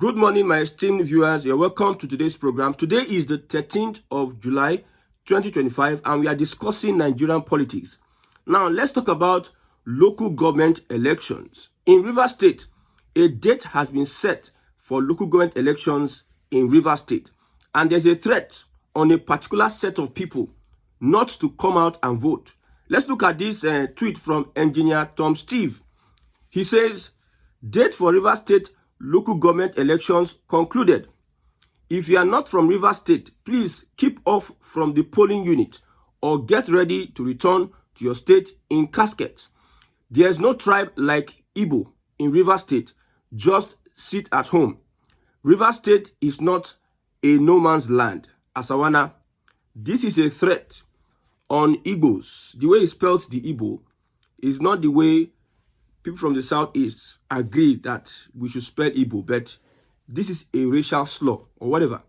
Good morning, my esteemed viewers. You're welcome to today's program. Today is the 13th of July, 2025, and we are discussing Nigerian politics. Now, let's talk about local government elections. In Rivers State, a date has been set for local government elections in Rivers State, and there's a threat on a particular set of people not to come out and vote. Let's look at this tweet from engineer Tom Steve. He says, date for Rivers State local government elections concluded. If you are not from Rivers State, please keep off from the polling unit or get ready to return to your state in casket. There is no tribe like Igbo in Rivers State. Just sit at home. Rivers State is not a no man's land. Asawana, this is a threat on Igbos. The way he spelled the Igbo is not the way people from the southeast agree that we should spell Igbo, but this is a racial slur or whatever.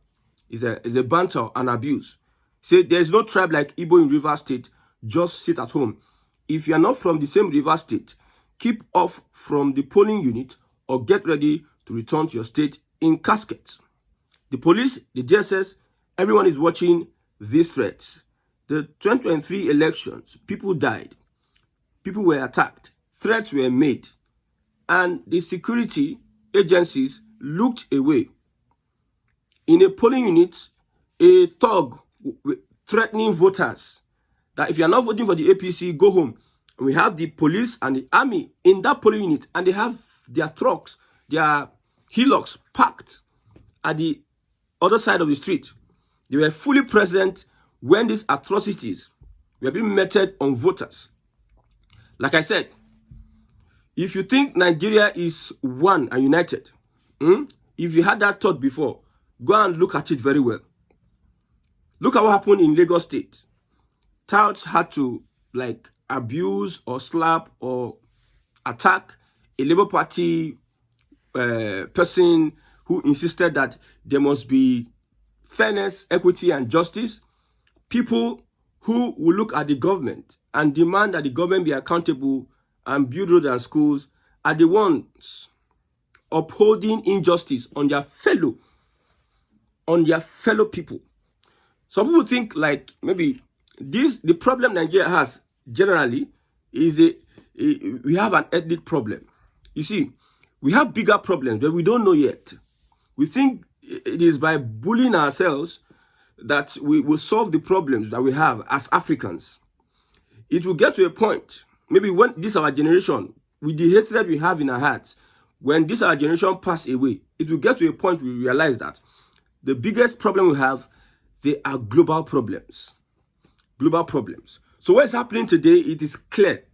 It's a banter and abuse. Say there's no tribe like Igbo in Rivers State. Just sit at home. If you are not from the same Rivers State, keep off from the polling unit or get ready to return to your state in casket. The police, the DSS, everyone is watching these threats. The 2023 elections, people died. People were attacked. Threats were made, and the security agencies looked away. In a polling unit, a thug threatening voters that if you are not voting for the APC, go home. And we have the police and the army in that polling unit, and they have their trucks, their hillocks parked at the other side of the street. They were fully present when these atrocities were being meted on voters. Like I said, if you think Nigeria is one and united, if you had that thought before, go and look at it very well. Look at what happened in Lagos State. Touts had to abuse or slap or attack a Labour Party person who insisted that there must be fairness, equity, and justice. People who will look at the government and demand that the government be accountable and build roads and schools are the ones upholding injustice on their fellow people. Some people think maybe the problem Nigeria has generally is we have an ethnic problem. You see, we have bigger problems that we don't know yet. We think it is by bullying ourselves that we will solve the problems that we have as Africans. It will get to a point, maybe when this our generation, with the hatred we have in our hearts, when this our generation pass away, it will get to a point we realize that the biggest problem we have, they are global problems. Global problems. So what's happening today, it is clear.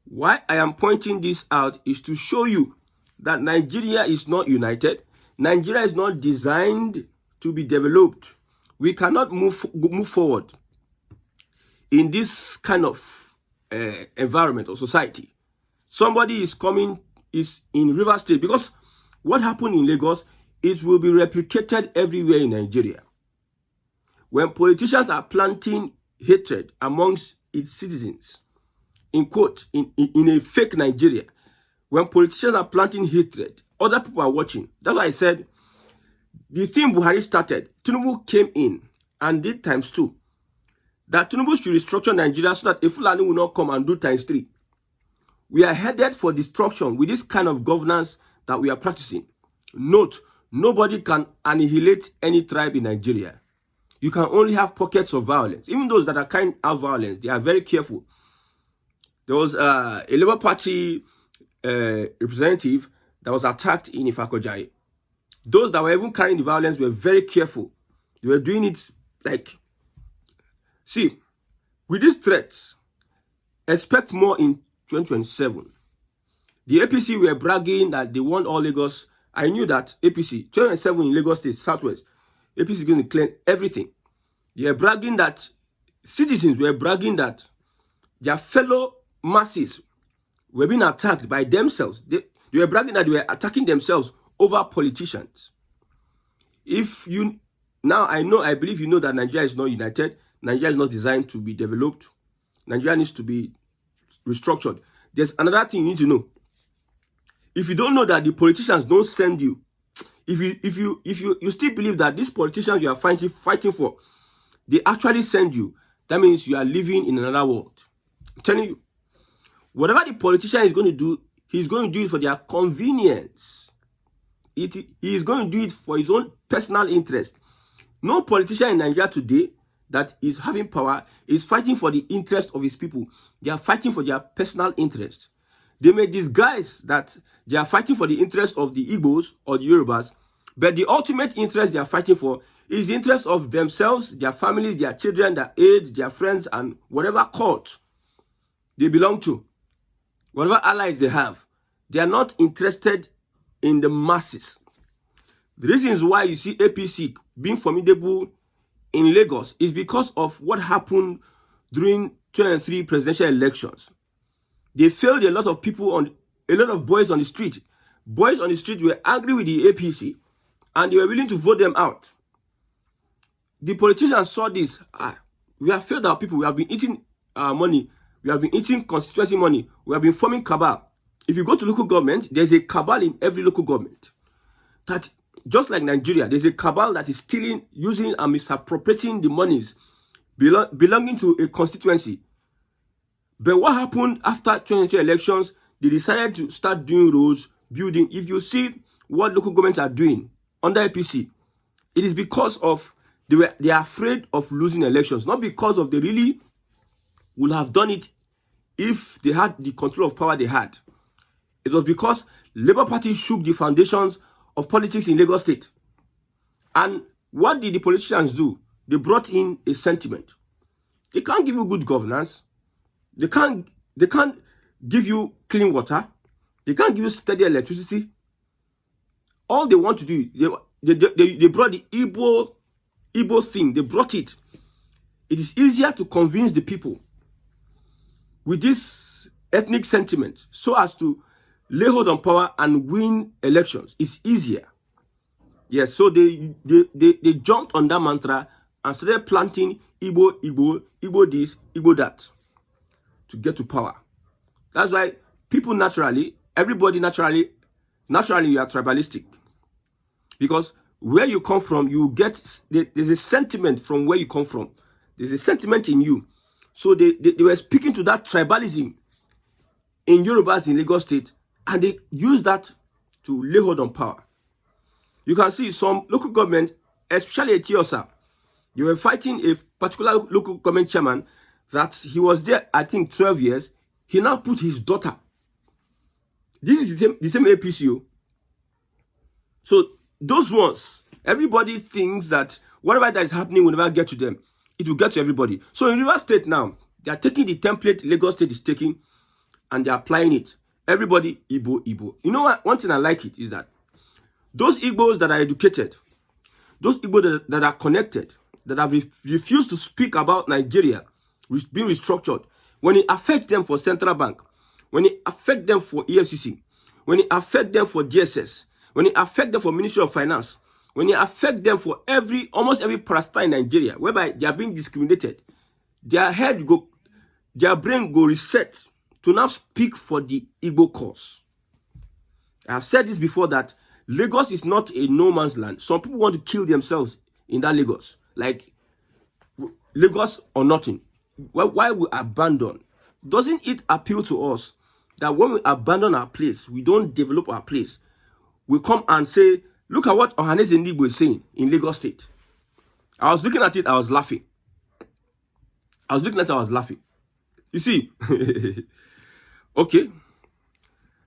Why I am pointing this out is to show you that Nigeria is not united. Nigeria is not designed to be developed. We cannot move forward in this kind of environment or society. Somebody is in Rivers State, because what happened in Lagos, it will be replicated everywhere in Nigeria. When politicians are planting hatred amongst its citizens, in quote, in a fake Nigeria, when politicians are planting hatred, other people are watching. That's why I said the thing Buhari started, Tinubu came in and did ×2. That Tinubu should restructure Nigeria so that a Fulani will not come and do ×3. We are headed for destruction with this kind of governance that we are practicing. Note, nobody can annihilate any tribe in Nigeria. You can only have pockets of violence. Even those that are carrying out violence, they are very careful. There was a Labour Party representative that was attacked in Ifakojai. Those that were even carrying the violence were very careful. They were doing it see, with these threats, expect more in 2027. The APC were bragging that they won all Lagos. I knew that APC, 2027 in Lagos State, Southwest, APC is going to claim everything. They were bragging that, citizens were bragging that their fellow masses were being attacked by themselves. They were bragging that they were attacking themselves over politicians. If you, now I believe you know that Nigeria is not united. Nigeria is not designed to be developed. Nigeria needs to be restructured. There's another thing you need to know. If you don't know that the politicians don't send you, If you still believe that these politicians you are fighting for, they actually send you, that means you are living in another world. I'm telling you, whatever the politician is going to do, he's going to do it for their convenience. He is going to do it for his own personal interest. No politician in Nigeria today that is having power is fighting for the interest of his people. They are fighting for their personal interest. They may disguise that they are fighting for the interest of the Igbos or the Yorubas, but the ultimate interest they are fighting for is the interest of themselves, their families, their children, their aides, their friends, and whatever court they belong to, whatever allies they have. They are not interested in the masses. The reasons why you see APC being formidable in Lagos is because of what happened during 2023 presidential elections. They failed a lot of boys on the street. Boys on the street were angry with the APC and they were willing to vote them out. The politicians saw this. We have failed our people. We have been eating money. We have been eating constituency money. We have been forming cabal. If you go to local government, there's a cabal in every local government. That, just like Nigeria, there's a cabal that is stealing, using, and misappropriating the monies belonging to a constituency. But what happened after 2020 elections? They decided to start doing roads, building. If you see what local governments are doing under APC, it is because of they are afraid of losing elections, not because of they really would have done it if they had the control of power they had. It was because Labour Party shook the foundations of politics in Lagos State. And what did the politicians do? They brought in a sentiment. They can't give you good governance. They can't give you clean water. They can't give you steady electricity. All they want to do, they brought the Igbo thing. They brought it. It is easier to convince the people with this ethnic sentiment so as to lay hold on power and win elections. It's easier. Yes, so they jumped on that mantra and started planting Igbo this, Igbo that to get to power. That's why people everybody naturally you are tribalistic. Because where you come from, there's a sentiment from where you come from. There's a sentiment in you. So they were speaking to that tribalism in Yorubas in Lagos State, and they used that to lay hold on power. You can see some local government, especially at Tiosa, they were fighting a particular local government chairman that he was there, I think, 12 years. He now put his daughter. This is the same APCO. So those ones, everybody thinks that whatever that is happening will never get to them. It will get to everybody. So in River State now, they are taking the template Lagos State is taking and they are applying it. Everybody, Igbo. You know what? One thing I like it is that those Igbos that are educated, those Igbos that are connected, that have refused to speak about Nigeria being restructured, when it affects them for Central Bank, when it affects them for EFCC, when it affects them for GSS, when it affects them for Ministry of Finance, when it affects them for almost every parasite in Nigeria, whereby they are being discriminated, their brain go reset to now speak for the Igbo cause. I have said this before that Lagos is not a no man's land. Some people want to kill themselves in that Lagos. Like, Lagos or nothing. Why we abandon? Doesn't it appeal to us that when we abandon our place, we don't develop our place? We come and say, look at what Ohaneze Igbo is saying in Lagos State. I was looking at it, I was laughing. You see, okay.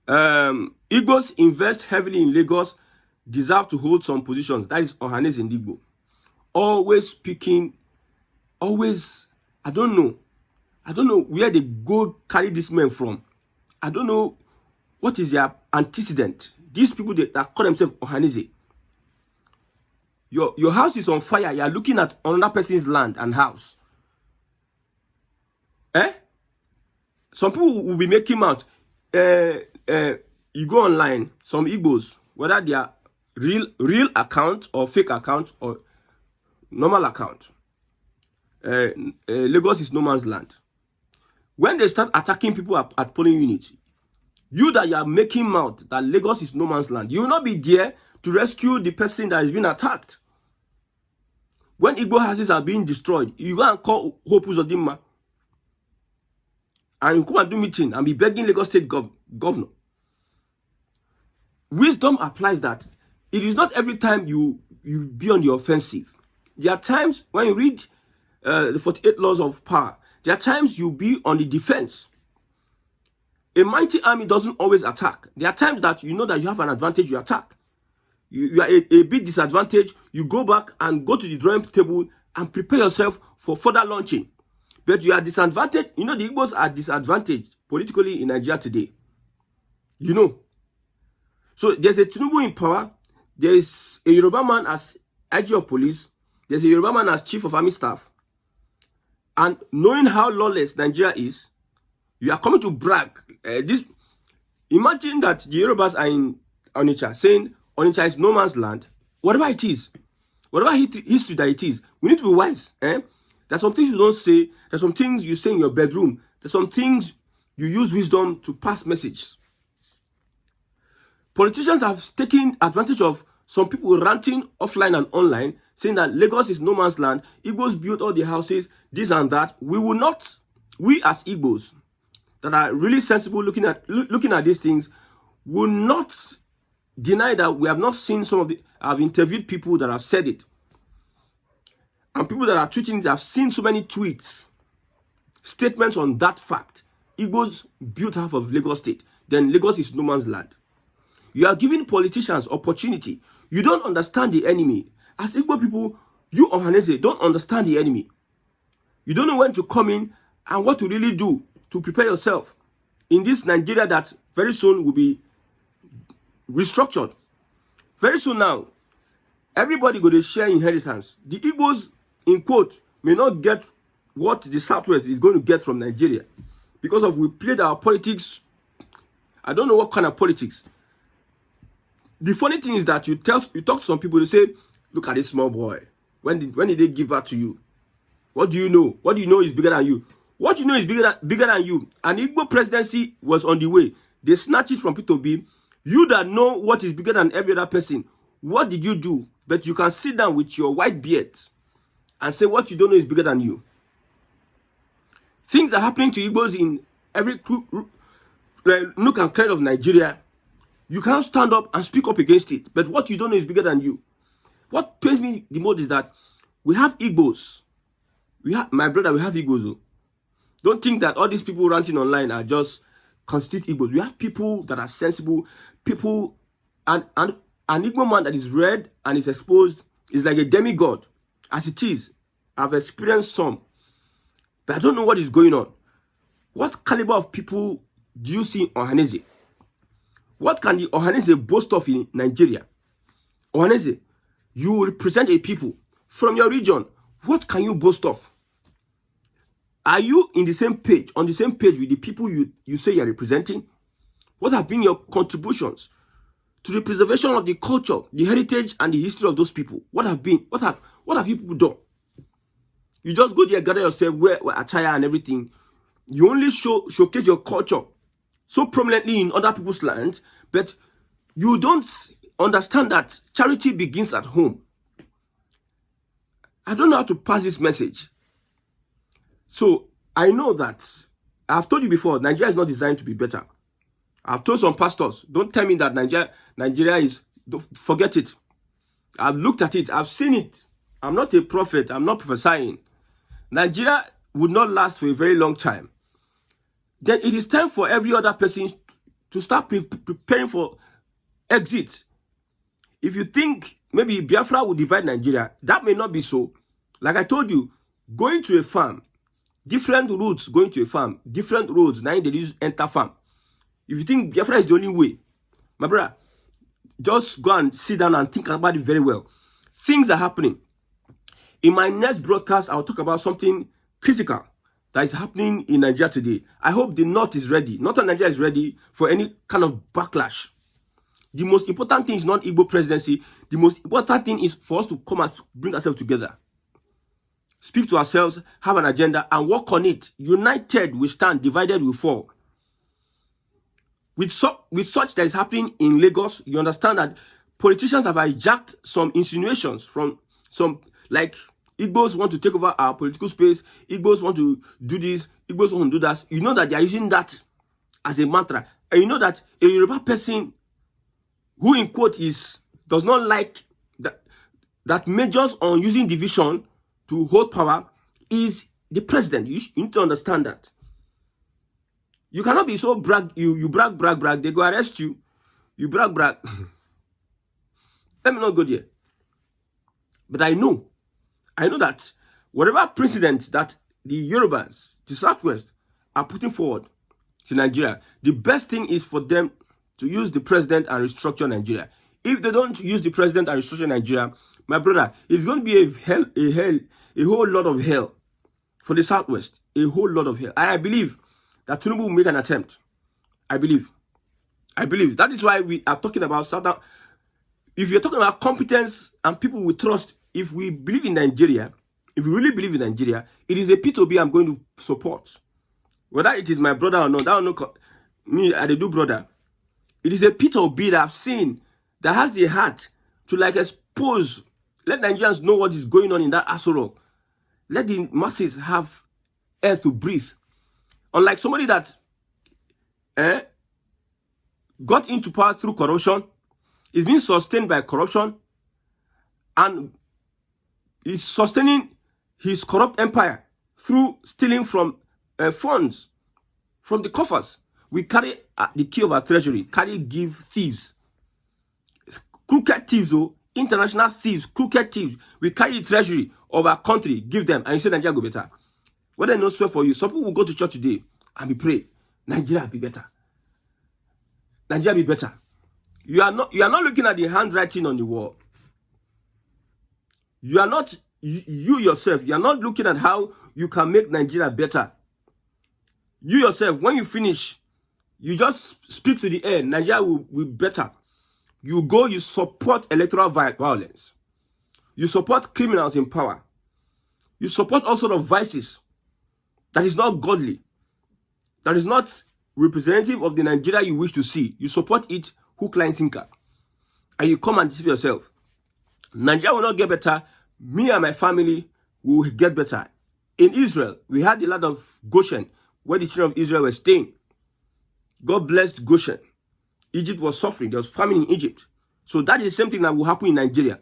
Igbos invest heavily in Lagos, deserve to hold some positions. That is Ohaneze Igbo. Always speaking, I don't know where they go carry this man from. I don't know what is their antecedent. These people that call themselves Ohaneze. Your house is on fire. You are looking at another person's land and house. Some people will be making out. You go online, some Igbos, whether they are real account or fake account or normal account. Lagos is no man's land. When they start attacking people at polling units, you that you are making out that Lagos is no man's land, you will not be there to rescue the person that is being attacked. When Igbo houses are being destroyed, you go and call Hope Uzodinma and you come and do meeting and be begging Lagos State governor. Wisdom applies that it is not every time you be on the offensive. There are times when you read the 48 laws of power, there are times you be on the defense. A mighty army doesn't always attack. There are times that you know that you have an advantage, you attack. You are a bit disadvantaged, you go back and go to the drawing table and prepare yourself for further launching. But you are disadvantaged. You know, the Igbos are disadvantaged politically in Nigeria today. You know. So there's a Tinubu in power. There is a Yoruba man as IG of police. There's a Yoruba man as chief of army staff. And knowing how lawless Nigeria is, you are coming to brag. Imagine that the Yorubas are in Onitsha saying Onitsha is no man's land. Whatever it is, whatever history that it is, we need to be wise. There's some things you don't say. There's some things you say in your bedroom. There's some things you use wisdom to pass messages. Politicians have taken advantage of some people ranting offline and online, saying that Lagos is no man's land. Igbos built all the houses, this and that. We will not, we as Igbos that are really sensible looking at these things, will not deny that we have not seen some of the, I've interviewed people that have said it. And people that are tweeting, that have seen so many tweets, statements on that fact. Igbos built half of Lagos State. Then Lagos is no man's land. You are giving politicians opportunity. You don't understand the enemy. As Igbo people, you Ohaneze don't understand the enemy. You don't know when to come in and what to really do to prepare yourself in this Nigeria that very soon will be restructured. Very soon now, everybody going to share inheritance. The Igbos, in quote, may not get what the Southwest is going to get from Nigeria because of we played our politics. I don't know what kind of politics. The funny thing is that you talk to some people, they say, look at this small boy. When did they give back to you? What do you know? What do you know is bigger than you? What you know is bigger than you. An Igbo presidency was on the way. They snatched it from P2B. You that know what is bigger than every other person, what did you do? But you can sit down with your white beard and say what you don't know is bigger than you. Things are happening to Igbos in every nook and cranny of Nigeria. You cannot stand up and speak up against it. But what you don't know is bigger than you. What pains me the most is that we have Igbos. My brother, we have Igbos. Though. Don't think that all these people ranting online are just constitute Igbos. We have people that are sensible, people, and an Igbo man that is read and is exposed is like a demigod. As it is, I've experienced some. But I don't know what is going on. What caliber of people do you see in Ohaneze? What can the Ohaneze boast of in Nigeria? Ohaneze, you represent a people from your region. What can you boast of? Are you on the same page with the people you say you're representing? What have been your contributions to the preservation of the culture, the heritage, and the history of those people? What have you people done? You just go there, gather yourself, wear attire and everything. You only showcase your culture so prominently in other people's lands, but you don't understand that charity begins at home. I don't know how to pass this message. So I know that I've told you before, Nigeria is not designed to be better. I've told some pastors, don't tell me that Nigeria is, forget it. I've looked at it, I've seen it. I'm not a prophet, I'm not prophesying. Nigeria would not last for a very long time. Then it is time for every other person to start preparing for exit. If you think maybe Biafra will divide Nigeria, that may not be so. Like I told you, going to a farm, different routes going to a farm, different roads, now they use enter farm. If you think Biafra is the only way, my brother, just go and sit down and think about it very well. Things are happening. In my next broadcast, I'll talk about something critical that is happening in Nigeria today. I hope the North is ready. Northern Nigeria is ready for any kind of backlash. The most important thing is not Igbo presidency. The most important thing is for us to come and bring ourselves together. Speak to ourselves, have an agenda, and work on it. United we stand, divided we fall. With such that is happening in Lagos, you understand that politicians have hijacked some insinuations from some, like Igbos want to take over our political space, Igbos want to do this, Igbos want to do that. You know that they are using that as a mantra. And you know that a Yoruba person who in quote does not like that majors on using division to hold power is the president. You need to understand that. You cannot be so brag, you brag, they go arrest you. You brag. Let me not go there. But I know that whatever precedent that the Yorubas, the Southwest, are putting forward to Nigeria, the best thing is for them to use the president and restructure Nigeria. If they don't use the president and restructure Nigeria, my brother, it's going to be a whole lot of hell for the Southwest. A whole lot of hell. And I believe that Tinubu will make an attempt. I believe. That is why we are talking about Southern. If you're talking about competence and people will trust, if we believe in Nigeria, if we really believe in Nigeria, it is a P2B I'm going to support. Whether it is my brother or not, that will not me, I do brother. It is a P2B that I've seen that has the heart to like expose, let Nigerians know what is going on in that Asoro. Let the masses have air to breathe. Unlike somebody that got into power through corruption, is being sustained by corruption, and is sustaining his corrupt empire through stealing from funds from the coffers. We carry the key of our treasury, give thieves, crooked thieves, international thieves, crooked thieves. We carry the treasury of our country, give them, and you say Nigeria go better. Whether no swear for you, some people will go to church today and be pray, Nigeria be better. Nigeria be better. You are not looking at the handwriting on the wall. You are not, you yourself, you are not looking at how you can make Nigeria better. You yourself, when you finish, you just speak to the air, Nigeria will be better. You go, you support electoral violence. You support criminals in power. You support all sort of vices that is not godly, that is not representative of the Nigeria you wish to see. You support it hook, line, sinker. And you come and deceive yourself. Nigeria will not get better. Me and my family will get better. In Israel, we had the land of Goshen, where the children of Israel were staying. God blessed Goshen. Egypt was suffering. There was famine in Egypt. So that is the same thing that will happen in Nigeria.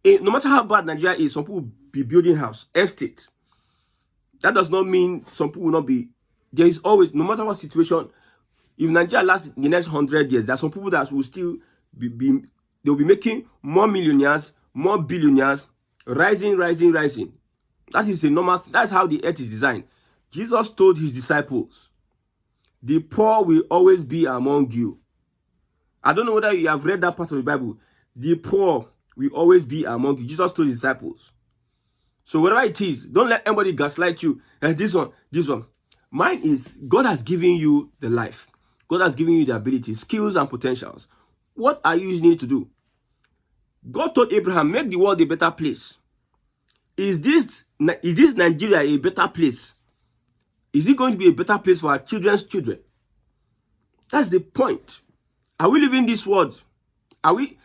No matter how bad Nigeria is, some people will be building house, estate. That does not mean some people will not be. There is always, no matter what situation, if Nigeria lasts the next 100 years, there are some people that will still they will be making more millionaires, more billionaires, rising. That is a normal, that's how the earth is designed. Jesus told his disciples, the poor will always be among you. I don't know whether you have read that part of the Bible. The poor will always be among you. Jesus told his disciples. So whatever it is, don't let anybody gaslight you. And this one. Mine is, God has given you the life. God has given you the ability, skills and potentials. What are you using it to do? God told Abraham, make the world a better place. Is this Nigeria a better place? Is it going to be a better place for our children's children? That's the point. Are we living this world? Are we,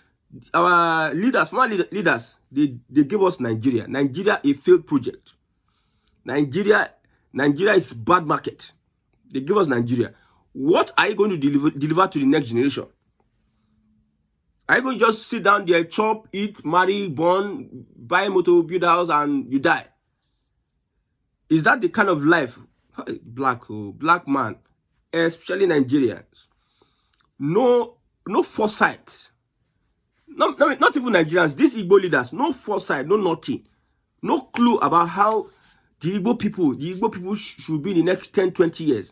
our leaders, former leaders, they gave us Nigeria. Nigeria, a failed project. Nigeria is bad market. They give us Nigeria. What are you going to deliver to the next generation? Are you going to just sit down there, chop, eat, marry, born, buy a motor, build a house, and you die? Is that the kind of life? Black man, especially Nigerians. No foresight. Not even Nigerians. These Igbo leaders, no foresight, no nothing. No clue about how the Igbo people should be in the next 10, 20 years.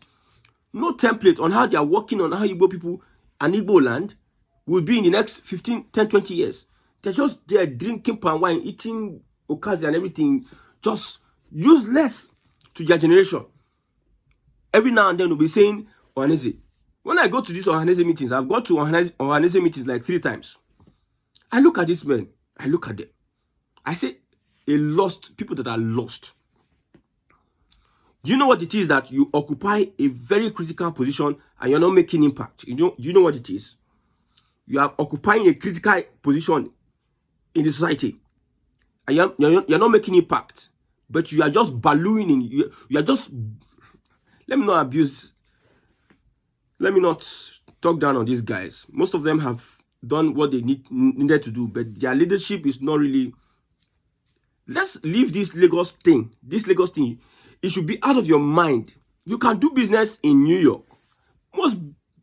No template on how they are working on how Igbo people and Igbo land will be in the next 15, 10, 20 years. They're just there drinking palm wine, eating okazi and everything, just useless to their generation. Every now and then we'll be saying Ohaneze. When I go to these Ohaneze meetings, I've got to Ohaneze meetings like 3 times. I look at these men. I look at them. I say, people that are lost. You know what it is that you occupy a very critical position and you're not making impact. You know what it is? You are occupying a critical position in the society. And you're not making impact, but you are just ballooning. You are just, let me not talk down on these guys. Most of them have done what they needed to do, but their leadership is not really. Let's leave this Lagos thing. It should be out of your mind. You can do business in New York. Most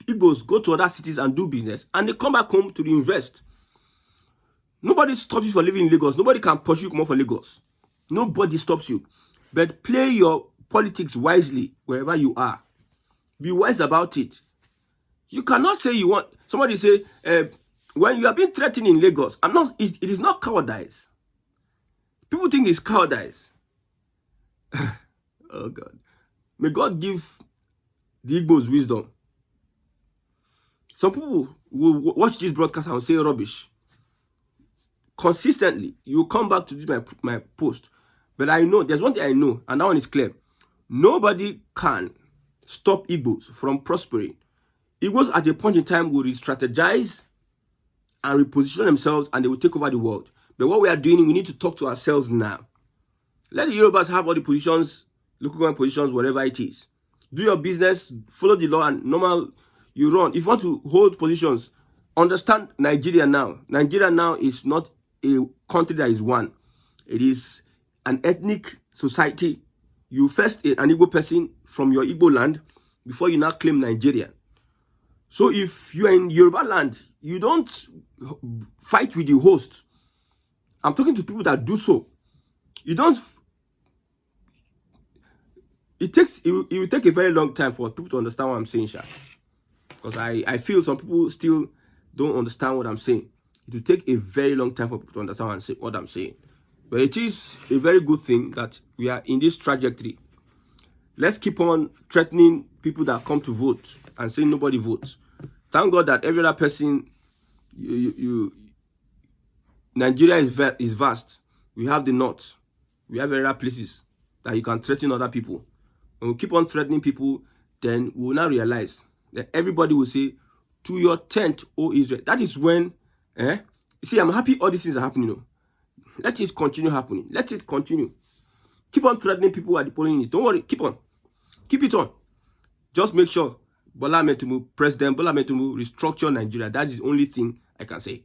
Igbos go to other cities and do business, and they come back home to invest. Nobody stops you from living in Lagos. Nobody can push you to come out from Lagos. Nobody stops you. But play your politics wisely wherever you are. Be wise about it. You cannot say you want. Somebody say, when you have been threatened in Lagos, it is not cowardice. People think it's cowardice. Oh God. May God give the Igbos wisdom. Some people will watch this broadcast and say rubbish. Consistently, you will come back to this my post. But I know, there's one thing I know, and that one is clear. Nobody can stop Igbos from prospering. Igbos at a point in time will re-strategize and reposition themselves, and they will take over the world. But what we are doing, we need to talk to ourselves now. Let the Yorubas have all the positions, local government positions, whatever it is. Do your business, follow the law, and normal, you run. If you want to hold positions, understand Nigeria now. Nigeria now is not a country that is one. It is an ethnic society. You first an Igbo person from your Igbo land before you now claim Nigeria. So if you are in Yoruba land, you don't fight with the host. I'm talking to people that do so. You don't. It will take a very long time for people to understand what I'm saying, Sha. Because I feel some people still don't understand what I'm saying. It will take a very long time for people to understand what I'm saying. But it is a very good thing that we are in this trajectory. Let's keep on threatening people that come to vote and saying nobody votes. Thank God that every other person, Nigeria is vast. We have the north. We have other places that you can threaten other people. When we keep on threatening people, then we will now realize that everybody will say, to your tent, O Israel. That is when, see, I'm happy all these things are happening. No? Let it continue happening. Let it continue. Keep on threatening people at the polling unit. Don't worry. Keep on. Keep it on. Just make sure Bola Ahmed Tinubu, President Bola Ahmed Tinubu, restructure Nigeria. That is the only thing I can say.